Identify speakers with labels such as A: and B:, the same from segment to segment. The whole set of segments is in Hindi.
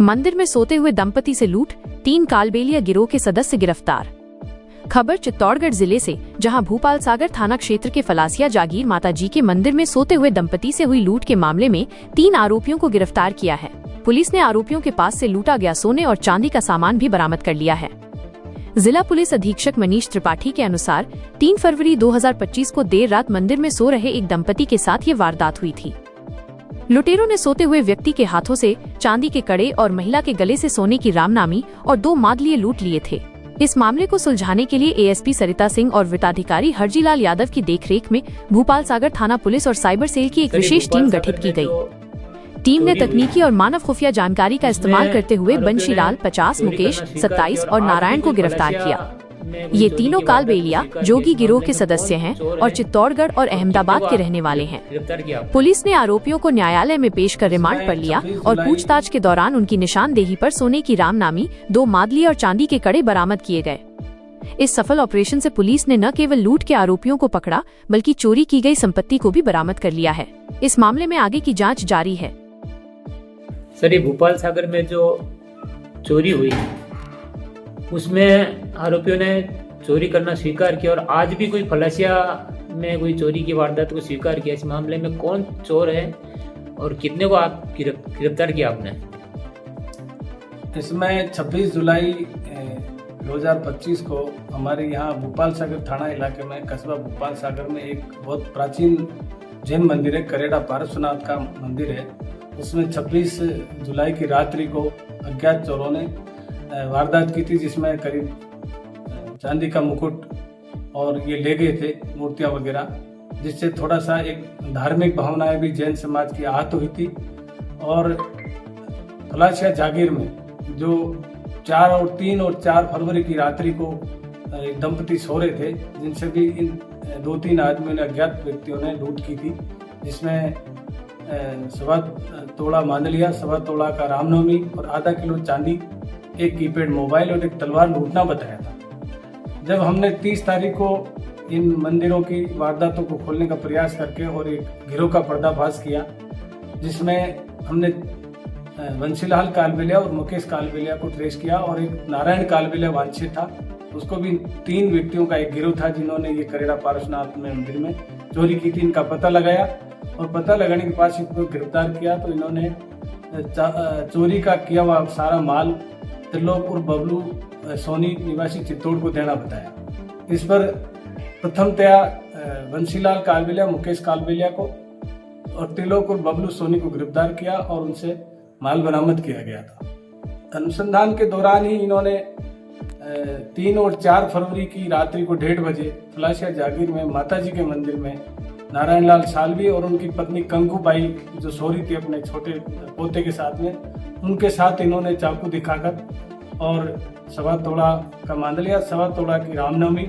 A: मंदिर में सोते हुए दंपति से लूट, 3 कालबेलिया गिरोह के सदस्य गिरफ्तार। खबर चित्तौड़गढ़ जिले से, जहां भूपाल सागर थाना क्षेत्र के फलासिया जागीर माता जी के मंदिर में सोते हुए दंपति से हुई लूट के मामले में 3 आरोपियों को गिरफ्तार किया है। पुलिस ने आरोपियों के पास से लूटा गया सोने और चांदी का सामान भी बरामद कर लिया है। जिला पुलिस अधीक्षक मनीष त्रिपाठी के अनुसार 3 फरवरी 2025 को देर रात मंदिर में सो रहे एक दंपति के साथ ये वारदात हुई थी। लुटेरों ने सोते हुए व्यक्ति के हाथों से चांदी के कड़े और महिला के गले से सोने की रामनामी और 2 मांगलिए लूट लिए थे। इस मामले को सुलझाने के लिए एएसपी सरिता सिंह और वृत्ताधिकारी हरजीलाल यादव की देखरेख में भूपाल सागर थाना पुलिस और साइबर सेल की एक विशेष टीम गठित की गई। टीम ने तकनीकी और मानव खुफिया जानकारी का इस्तेमाल करते हुए बंशीलाल 50, मुकेश 27 और नारायण को गिरफ्तार किया। ये तीनों कालबेलिया जोगी गिरोह के सदस्य हैं और चित्तौड़गढ़ और अहमदाबाद के रहने वाले हैं। पुलिस ने आरोपियों को न्यायालय में पेश कर रिमांड पर लिया और पूछताछ के दौरान उनकी निशानदेही पर सोने की रामनामी, 2 मादली और चांदी के कड़े बरामद किए गए। इस सफल ऑपरेशन से पुलिस ने न केवल लूट के आरोपियों को पकड़ा, बल्कि चोरी की गई संपत्ति को भी बरामद कर लिया है। इस मामले में आगे की जाँच जारी है।
B: सर, ये भोपाल सागर में जो चोरी हुई उसमें आरोपियों ने चोरी करना स्वीकार किया और आज भी कोई फलासिया में कोई चोरी की वारदात को स्वीकार किया। इस मामले में कौन चोर है और कितने को आप गिरफ्तार किया आपने?
C: इसमें 26 जुलाई 2025 को हमारे यहाँ भोपाल सागर थाना इलाके में कस्बा भोपाल सागर में एक बहुत प्राचीन जैन मंदिर है, करेड़ा पार्श्वनाथ का मंदिर है। उसमें 26 जुलाई की रात्रि को अज्ञात चोरों ने वारदात की थी, जिसमें करीब चांदी का मुकुट और ये ले गए थे मूर्तियां वगैरह, जिससे थोड़ा सा एक धार्मिक भावनाएं भी जैन समाज की आहत हुई थी। और फलासिया जागीर में जो 3 और 4 फरवरी की रात्रि को एक दंपति सो रहे थे, जिनसे भी इन 2-3 आदमियों ने, अज्ञात व्यक्तियों ने लूट की थी, जिसमें 1.25 तोला मांदलिया, 1.25 तोला का रामनवमी और आधा किलो चांदी, एक कीपैड मोबाइल और एक तलवार लूटना बताया था। जब हमने 30 तारीख को इन मंदिरों की वारदातों को खोलने का प्रयास करके और एक गिरोह का पर्दाफाश किया, जिसमें हमने बंशीलाल कालबेलिया और मुकेश कालबेलिया को ट्रेस किया और एक नारायण कालबेलिया वांछित था, उसको भी 3 व्यक्तियों का एक गिरोह था जिन्होंने ये करेड़ा पार्श्वनाथ में मंदिर में चोरी की थी। इनका पता लगाया और पता लगाने के बाद इनको गिरफ्तार किया तो इन्होंने चोरी का किया हुआ सारा माल त्रिलोक और बबलू सोनी निवासी चित्तौड़ को देना बताया। इस पर प्रथमतया बंशीलाल कालबेलिया, मुकेश कालबेलिया को और त्रिलोक और बबलू सोनी को गिरफ्तार किया और उनसे माल बरामद किया गया था। अनुसंधान के दौरान ही इन्होंने 3 और 4 फरवरी की रात्रि को 1:30 बजे फलासिया जागीर में माताजी के मंदिर में नारायण लाल सालवी और उनकी पत्नी कंकूबाई जो सो रही थी अपने छोटे पोते के साथ में, उनके साथ इन्होंने चाकू दिखाकर और 1.25 तोला का मांदलिया, 1.25 तोला की रामनवमी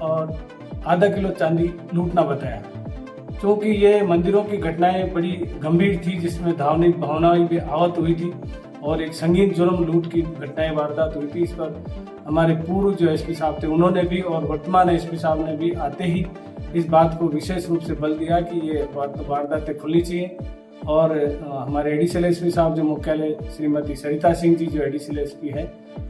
C: और आधा किलो चांदी लूटना बताया। क्योंकि ये मंदिरों की घटनाएं बड़ी गंभीर थी, जिसमें धार्मिक भावनाएं भी आहत हुई थी और एक संगीन जुर्म लूट की घटनाएं वारदात हुई थी। इस पर हमारे पूर्व जो एसपी साहब थे उन्होंने भी और वर्तमान एसपी साहब ने भी आते ही इस बात को विशेष रूप से बल दिया कि ये वारदातें खुलनी चाहिए। और हमारे एडिशनल एसपी साहब जो मुख्यालय श्रीमती सरिता सिंह जी जो एडिशनल एसपी है,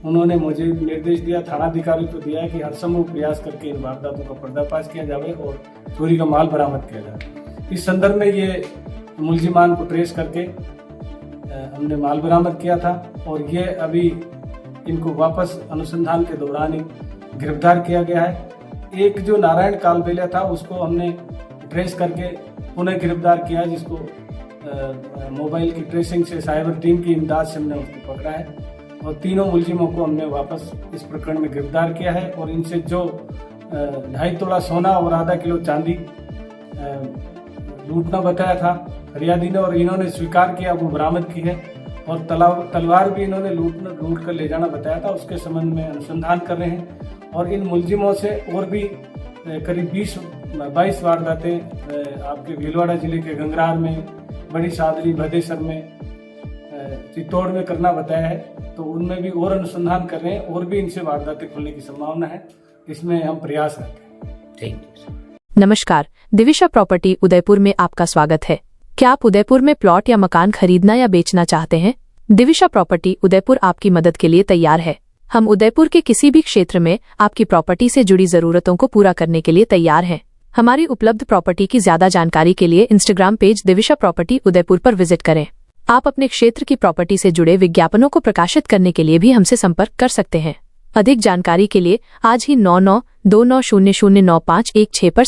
C: उन्होंने मुझे निर्देश दिया, थानाधिकारी को दिया है कि हर संभव प्रयास करके इन वारदातों का पर्दाफाश किया जाए और चोरी का माल बरामद किया जाए। इस संदर्भ में ये मुलजिमान को ट्रेस करके हमने माल बरामद किया था और ये अभी इनको वापस अनुसंधान के दौरान ही गिरफ्तार किया गया है। एक जो नारायण कालबेलिया था उसको हमने ट्रेस करके पुनः गिरफ्तार किया, जिसको मोबाइल की ट्रेसिंग से साइबर टीम की इमदाद से हमने उसको पकड़ा है और तीनों मुलजिमों को हमने वापस इस प्रकरण में गिरफ्तार किया है। और इनसे जो 2.5 तोला सोना और आधा किलो चांदी लूटना बताया था फरियादी ने और इन्होंने स्वीकार किया, वो बरामद की है। और तलवार भी इन्होंने लूट कर ले जाना बताया था, उसके संबंध में अनुसंधान कर रहे हैं। और इन मुलजिमों से और भी करीब 22 वारदातें आपके भीलवाड़ा जिले के गंगरार में, बड़ी सादरी, भदेसर में, चित्तौड़ में करना बताया है। तो उनमें भी और अनुसंधान कर रहे हैं और भी इनसे वारदातें खुलने की संभावना है, इसमें हम प्रयास करते हैं।
A: नमस्कार, दिविशा प्रॉपर्टी उदयपुर में आपका स्वागत है। क्या आप उदयपुर में प्लॉट या मकान खरीदना या बेचना चाहते हैं? दिविशा प्रॉपर्टी उदयपुर आपकी मदद के लिए तैयार है। हम उदयपुर के किसी भी क्षेत्र में आपकी प्रॉपर्टी से जुड़ी जरूरतों को पूरा करने के लिए तैयार हैं। हमारी उपलब्ध प्रॉपर्टी की ज्यादा जानकारी के लिए Instagram page Divisha property Udaipur पर विजिट करें। आप अपने क्षेत्र की प्रॉपर्टी से जुड़े विज्ञापनों को प्रकाशित करने के लिए भी हमसे संपर्क कर सकते हैं। अधिक जानकारी के लिए आज ही 9929009516 पर